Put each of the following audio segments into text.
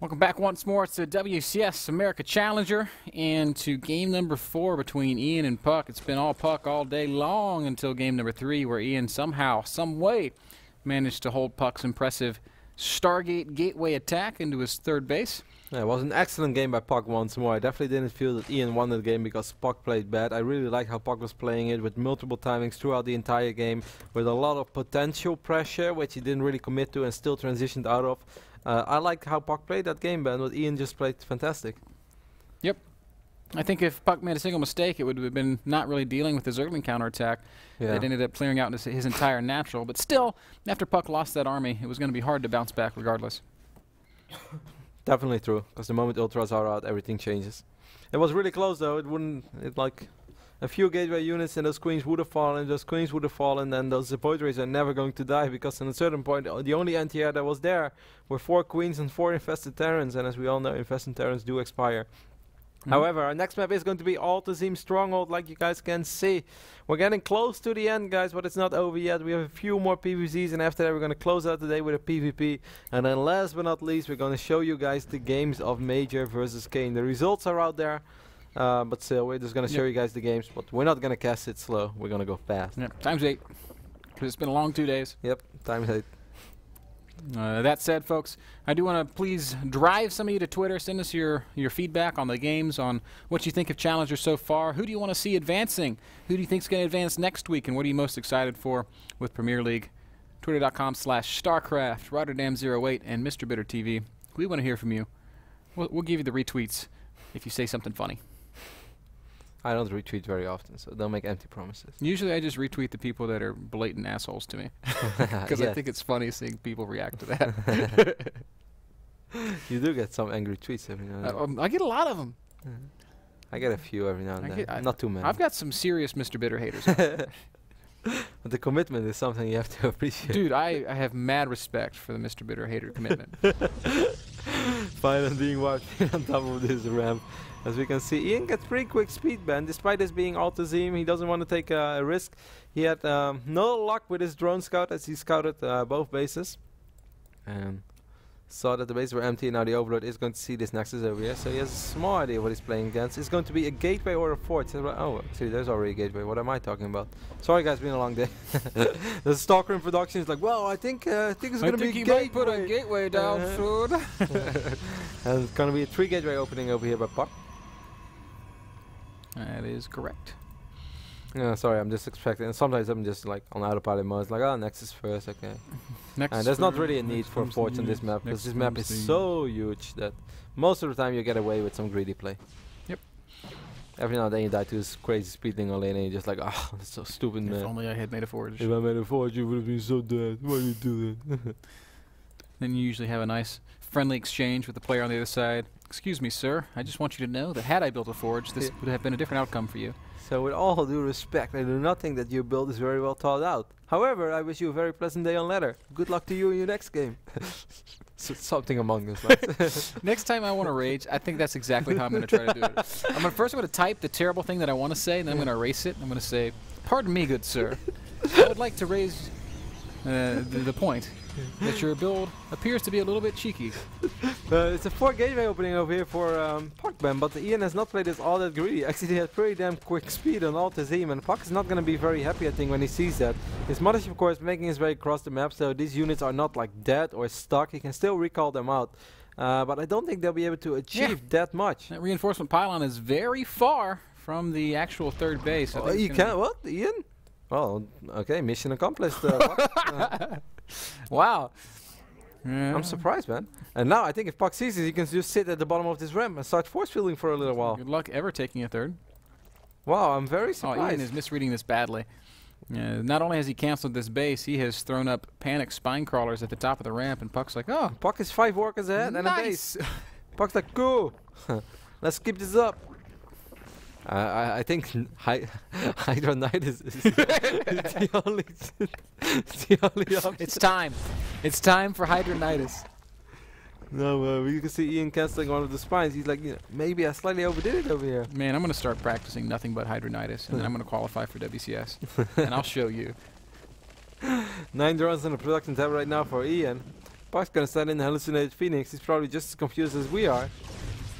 Welcome back once more to WCS America Challenger and to game number 4 between Ian and Puck. It's been all Puck all day long until game number 3, where Ian somehow, some way, managed to hold Puck's impressive Stargate Gateway attack into his third base. Yeah, it was an excellent game by Puck once more. I definitely didn't feel that Ian won the game because Puck played bad. I really like how Puck was playing it with multiple timings throughout the entire game, with a lot of potential pressure, which he didn't really commit to and still transitioned out of. I like how Puck played that game, Ben, but Ian just played fantastic. Yep. I think if Puck made a single mistake, it would have been not really dealing with his early counterattack. Yeah. It ended up clearing out his entire natural. But still, after Puck lost that army, it was going to be hard to bounce back regardless. Definitely true, because the moment ultras are out, everything changes. It was really close though. Like a few gateway units and those queens would have fallen, and those void rays are never going to die, because at a certain point the only anti-air that was there were 4 queens and 4 infested Terrans, and as we all know, infested Terrans do expire. However, our next map is going to be Altazim Stronghold, like you guys can see. We're getting close to the end, guys, but it's not over yet. We have a few more PvZs, and after that we're going to close out the day with a PvP. And then last but not least, we're going to show you guys the games of Major versus Kane. The results are out there, but still, we're just going to show you guys the games. But we're not going to cast it slow. We're going to go fast. Yep. Times 8, because it's been a long 2 days. Yep, times 8. That said, folks, I do want to please drive some of you to Twitter. Send us your feedback on the games, on what you think of Challenger so far. Who do you want to see advancing? Who do you think is going to advance next week? And what are you most excited for with Premier League? Twitter.com/StarCraft, Rotterdam08, and Mr. Bitter TV. We want to hear from you. We'll give you the retweets if you say something funny. I don't retweet very often, so don't make empty promises. Usually I just retweet the people that are blatant assholes to me, because I think it's funny seeing people react to that. You do get some angry tweets every now and then. I get a lot of them. I get a few every now and then. Not too many. I've got some serious Mr. Bitter haters. But the commitment is something you have to appreciate. Dude, I have mad respect for the Mr. Bitter hater commitment. Fine on being wiped on top of this ramp. As we can see, Ian gets pretty quick speed, Ben. Despite this being Altazim, he doesn't want to take a risk. He had no luck with his drone scout, as he scouted both bases. And saw that the bases were empty. Now the Overlord is going to see this Nexus over here, so he has a small idea what he's playing against. It's going to be a gateway or a fort. So oh, see, there's already a gateway. What am I talking about? Sorry, guys, been a long day. The Stalker in production is like, well, I think it's going to be a gateway. Might put a gateway down soon. And it's going to be a 3 gateway opening over here by Puck. That is correct. Yeah, sorry, I'm just expecting. And sometimes I'm just like on autopilot mode. It's like, oh, Nexus first, okay. And there's not really a need for forts on this map, because this map is so huge that most of the time you get away with some greedy play. Yep. Every now and then you die to this crazy speeding on lane, and you're just like, oh, that's so stupid, man. If only I had made a forge. If I made a forge, you would have been so dead. Why do you do that? Then you usually have a nice friendly exchange with the player on the other side. Excuse me, sir. I just want you to know that had I built a forge, this would have been a different outcome for you. So with all due respect, I do not think that your build is very well thought out. However, I wish you a very pleasant day on ladder. Good luck to you in your next game. Something among us. Like. Next time I want to rage, I think that's exactly how I'm going to try to do it. First I'm going to type the terrible thing that I want to say, and then I'm going to erase it. I'm going to say, pardon me, good sir. I would like to raise the point that your build appears to be a little bit cheeky. It's a 4 gateway opening over here for Puck, Ben, but Ian has not played this all that greedy. Actually, he has pretty damn quick speed on Altazim, and Puck is not going to be very happy, I think, when he sees that. His mothership, of course, making his way across the map, so these units are not like dead or stuck. He can still recall them out, but I don't think they'll be able to achieve that much. That reinforcement pylon is very far from the actual third base. Oh, you can't? What, Ian? Oh, okay, mission accomplished. Wow. I'm surprised, man. And now I think if Puck sees this, he can just sit at the bottom of this ramp and start force fielding for a little while. Good luck ever taking a third. Wow, I'm very surprised. Oh, Ian is misreading this badly. Not only has he canceled this base, he has thrown up panic spine crawlers at the top of the ramp, and Puck's like, oh. Puck is 5 workers ahead and a base. Puck's like, cool. Let's keep this up. I think Hydronitis is the only option. It's time. It's time for Hydronitis. No, you can see Ian canceling one of the spines. He's like, maybe I slightly overdid it over here. Man, I'm going to start practicing nothing but Hydronitis, and then I'm going to qualify for WCS. And I'll show you. 9 drones in the production tab right now for Ian. Puck's gonna send in the hallucinated Phoenix. He's probably just as confused as we are.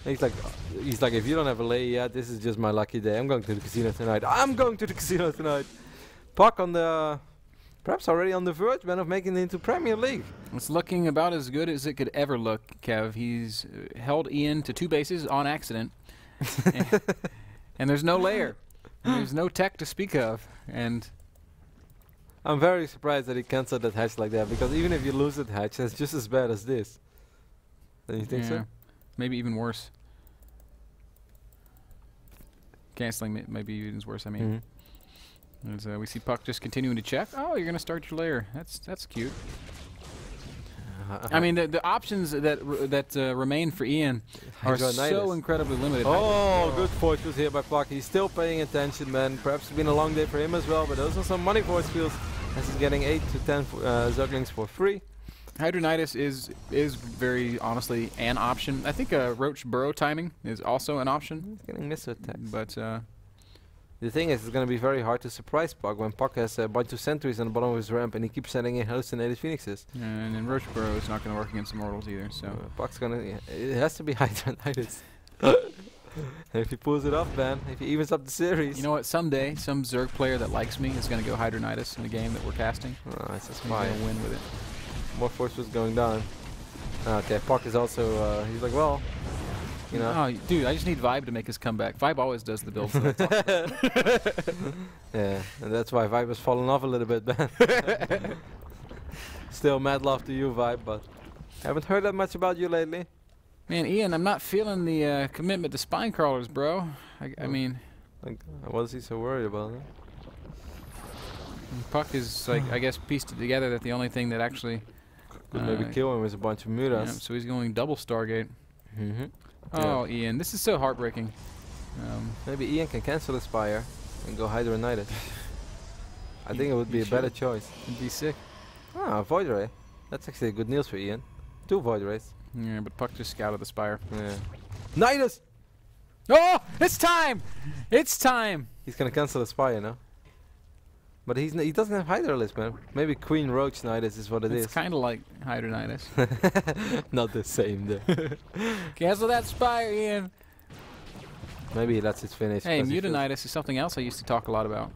And he's like, if you don't have a lay yet, this is just my lucky day. I'm going to the casino tonight. I'm going to the casino tonight. Puck on the, perhaps already on the verge, man, of making it into Premier League. It's looking about as good as it could ever look, Kev. He's held Ian to 2 bases on accident. and there's no layer. And there's no tech to speak of. And I'm very surprised that he cancelled that hatch like that, because even if you lose that hatch, that's just as bad as this. Don't you think so? Maybe even worse. Canceling maybe even worse, I mean. As, we see Puck just continuing to check. Oh, you're going to start your layer. That's cute. I mean, the options that remain for Ian are so incredibly limited. Oh, good force field here by Puck. He's still paying attention, man. Perhaps it's been a long day for him as well, but those are some money force fields, as he's getting 8 to 10 Zuglings for free. Hydronitis is very honestly an option. I think Roach Burrow timing is also an option. He's getting missile attacks. But the thing is, it's going to be very hard to surprise Puck when Puck has a bunch of sentries on the bottom of his ramp and he keeps sending in hallucinated Phoenixes. And then Roach Burrow is not going to work against Immortals either. So Puck's going to... It has to be Hydronitis. If he pulls it off, man, if he evens up the series. You know what? Someday, some Zerg player that likes me is going to go Hydronitis in a game that we're casting. Oh, that's a He's going to win with it. More force was going down. Okay, Puck is also, he's like, well, you know. Oh, dude, I just need Vibe to make his comeback. Vibe always does the build. Yeah, and that's why Vibe has fallen off a little bit, man. Still mad love to you, Vibe, but haven't heard that much about you lately. Man, Ian, I'm not feeling the commitment to spine crawlers, bro. I mean... Like, what is he so worried about? Huh? Puck is, like, I guess, pieced it together that the only thing that actually... Could maybe kill him with a bunch of mutas. Yeah, so he's going double Stargate. Mm-hmm. Oh, yeah. Ian, this is so heartbreaking. Maybe Ian can cancel Aspire and go Hydronitis. I think it would be a better choice. It'd be sick. Ah, Void Ray. That's actually good news for Ian. 2 Void Rays. Yeah, but Puck just scouted the Spire. Yeah. Nidus! Oh! It's time! It's time! He's gonna cancel Aspire now. But he doesn't have Hydralis, man. Maybe Queen Roach Nidus is what it is. It's kind of like Hydronitis. Not the same, though. Cancel that Spire, Ian! Maybe he lets it finish. Hey, Mutinitis is something else I used to talk a lot about.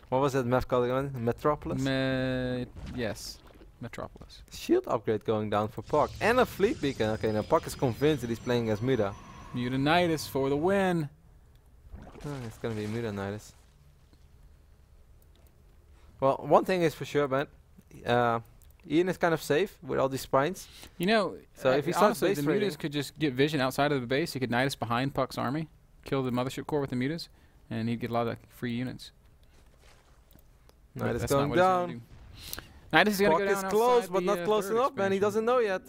What was that map called again? Metropolis? Yes. Metropolis. Shield upgrade going down for Puck. And a fleet beacon. Okay, now Puck is convinced that he's playing against Muta. Mutinitis for the win. Oh, it's gonna be Mutinitis. Well, one thing is for sure, man. Ian is kind of safe with all these spines. You know, so if he starts honestly, base the trading, Mutas could just get vision outside of the base. He could Nidus behind Puck's army, kill the Mothership Core with the Mutas, and he'd get a lot of free units. Nidus going down. Nidus is going to go Puck down is close, but the, not close enough, man. He doesn't know yet.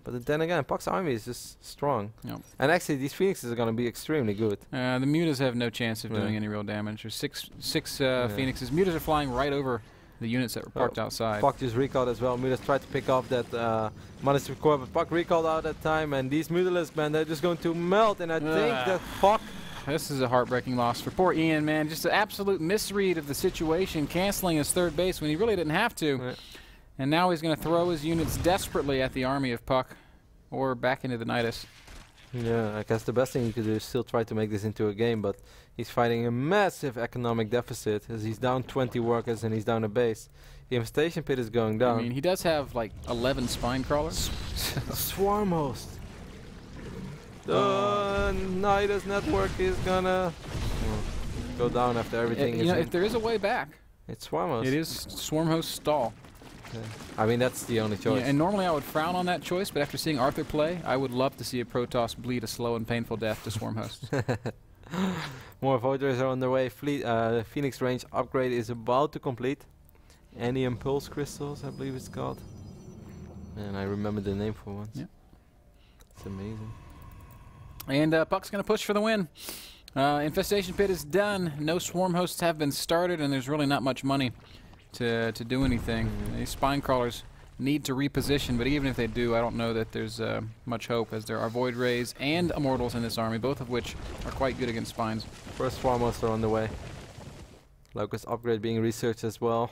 But then again, Puck's army is just strong. Yep. And actually, these Phoenixes are going to be extremely good. The Mutas have no chance of doing any real damage. There's six Phoenixes. Mutas are flying right over the units that were parked outside. Puck just recalled as well. Mutas tried to pick off that Mothership Core, but Puck recalled out at that time. And these Mutalisks, man, they're just going to melt. And I think that Puck... This is a heartbreaking loss for poor Ian, man. Just an absolute misread of the situation, canceling his third base when he really didn't have to. Yeah. And now he's going to throw his units desperately at the army of Puck, or back into the Nidus. Yeah, I guess the best thing he could do is still try to make this into a game, but he's fighting a massive economic deficit as he's down 20 workers and he's down a base. The infestation pit is going down. I mean, he does have like 11 spine crawlers. Swarm host. The Nidus network is gonna go down after everything is if there is a way back, it's Swarm host. It is Swarm host stall. Yeah. I mean, that's the only choice. Yeah, and normally I would frown on that choice, but after seeing Arthur play, I would love to see a Protoss bleed a slow and painful death to Swarm host. More Voiders are on their way. Phoenix range upgrade is about to complete. Any Impulse Crystals, I believe it's called. And I remember the name for once. Yeah. It's amazing. And Puck's going to push for the win. Infestation Pit is done. No Swarm hosts have been started, and there's really not much money to do anything. These spine crawlers need to reposition, but even if they do, I don't know that there's much hope, as there are Void Rays and Immortals in this army, both of which are quite good against spines. First Swarm hosts are on the way. Locust upgrade being researched as well.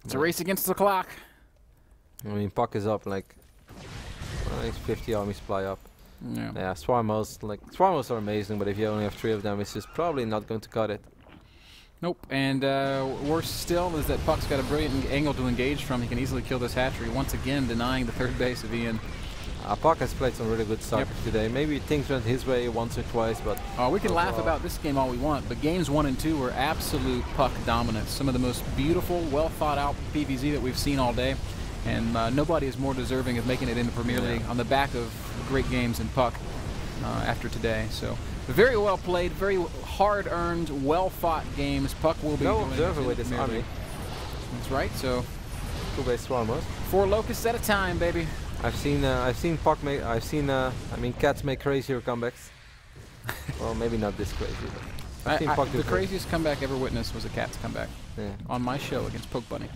It's a race against the clock. I mean, Puck is up like he's 50 army supply up. Yeah. Yeah, Swarmos, Swarmos are amazing, but if you only have 3 of them, it's just probably not going to cut it. Nope, and worse still is that Puck's got a brilliant angle to engage from. He can easily kill this hatchery, once again denying the third base of Ian. Puck has played some really good soccer today. Maybe things went his way once or twice, but... We can laugh about this game all we want, but games 1 and 2 were absolute Puck dominance. Some of the most beautiful, well-thought-out PvZ that we've seen all day, and nobody is more deserving of making it in the Premier League on the back of great games in Puck after today. So, very well played, very hard-earned, well-fought games. Puck will be no observer with this army. That's right, so... 2-base Swarmos. 4 locusts at a time, baby. I've seen Puck make, I mean, cats make crazier comebacks. Well, maybe not this crazy, but I've seen Puck do the craziest comeback ever witnessed was a cat's comeback. Yeah. On my show against Poke Bunny.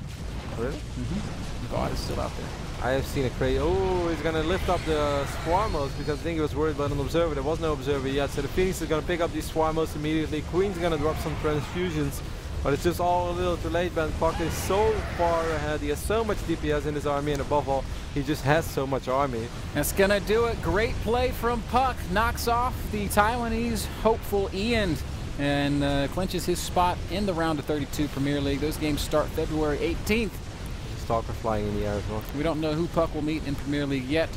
Really? Mm-hmm. God is still out there. I have seen a crazy. Oh, he's gonna lift up the Swarmos because I think he was worried about an observer. There was no observer yet, so the Phoenix is gonna pick up these Swarmos immediately. Queen's gonna drop some transfusions, but it's just all a little too late. Ben Puck is so far ahead. He has so much DPS in his army, and above all, he just has so much army. That's gonna do it. Great play from Puck. Knocks off the Taiwanese hopeful Ian and clinches his spot in the round of 32 Premier League. Those games start February 18th. Stalker flying in the air as well. We don't know who Puck will meet in Premier League yet.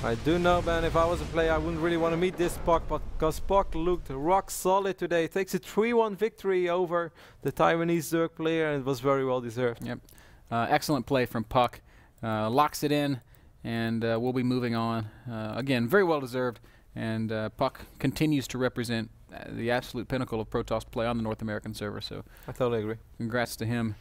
I do know, Ben, if I was a player, I wouldn't really want to meet this Puck, but because Puck looked rock solid today. Takes a 3-1 victory over the Taiwanese Zerg player, and it was very well deserved. Yep. Excellent play from Puck. Locks it in, and we'll be moving on. Again, very well deserved, and Puck continues to represent the absolute pinnacle of Protoss play on the North American server. So I totally agree. Congrats to him,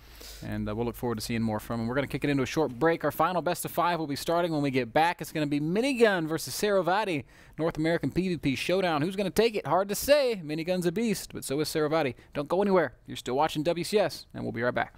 and we'll look forward to seeing more from him. We're going to kick it into a short break. Our final best of 5 will be starting when we get back. It's going to be Minigun versus Saravati, North American PvP showdown. Who's going to take it? Hard to say. Minigun's a beast, but so is Saravati. Don't go anywhere. You're still watching WCS, and we'll be right back.